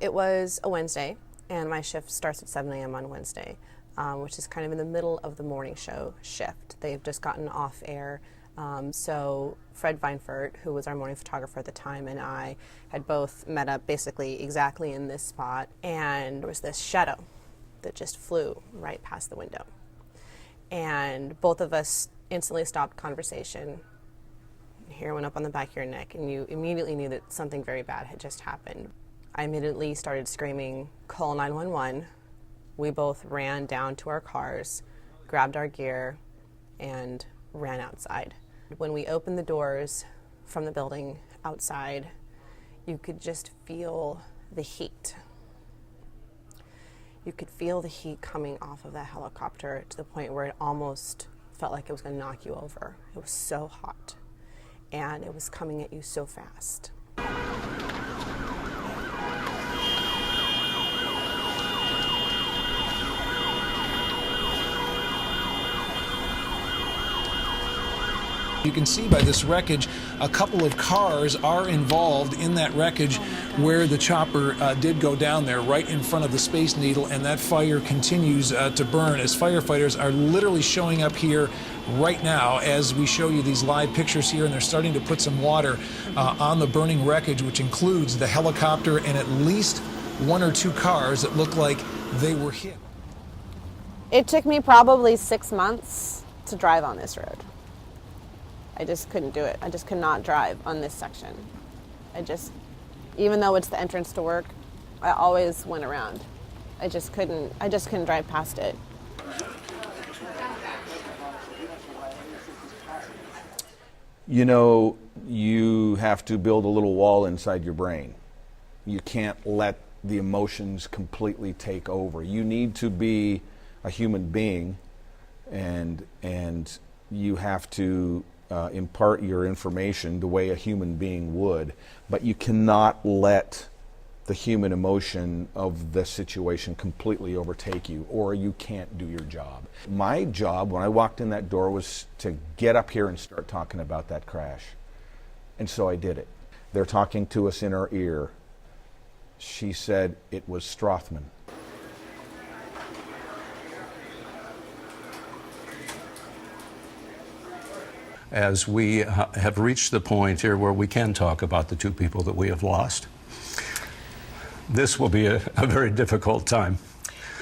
it was a Wednesday, and my shift starts at 7 a.m. on Wednesday, which is kind of in the middle of the morning show shift. They've just gotten off air. So Fred Weinfurt, who was our morning photographer at the time, and I had both met up basically exactly in this spot, and there was this shadow that just flew right past the window. And both of us instantly stopped conversation. Hair went up on the back of your neck, and you immediately knew that something very bad had just happened. I immediately started screaming, "Call 911." We both ran down to our cars, grabbed our gear, and ran outside. When we opened the doors from the building outside, you could just feel the heat. You could feel the heat coming off of that helicopter to the point where it almost felt like it was going to knock you over. It was so hot, and it was coming at you so fast. You can see by this wreckage, a couple of cars are involved in that wreckage where the chopper did go down there, right in front of the Space Needle, and that fire continues to burn as firefighters are literally showing up here right now as we show you these live pictures here, and they're starting to put some water on the burning wreckage, which includes the helicopter and at least one or two cars that look like they were hit. It took me probably 6 months to drive on this road. I just couldn't do it. I just could not drive on this section. Even though it's the entrance to work, I always went around. I just couldn't drive past it. You know, you have to build a little wall inside your brain. You can't let the emotions completely take over. You need to be a human being, and you have to impart your information the way a human being would, but you cannot let the human emotion of the situation completely overtake you, or you can't do your job. My job when I walked in that door was to get up here and start talking about that crash, and so I did it. They're talking to us in our ear. She said it was Strothman. As we have reached the point here where we can talk about the two people that we have lost, this will be a very difficult time.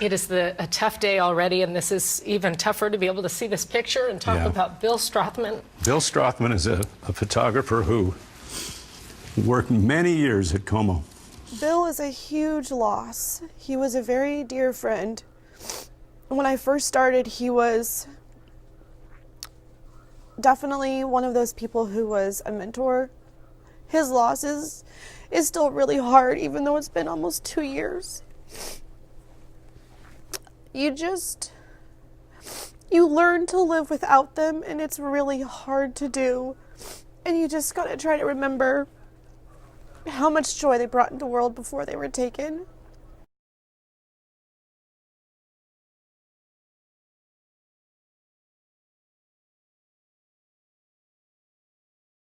It is a tough day already, and this is even tougher to be able to see this picture and talk about Bill Strothman. Bill Strothman is a photographer who worked many years at KOMO. Bill is a huge loss. He was a very dear friend. When I first started, he was definitely one of those people who was a mentor. His loss is still really hard, even though it's been almost 2 years. You learn to live without them, and it's really hard to do. And you just gotta try to remember how much joy they brought into the world before they were taken.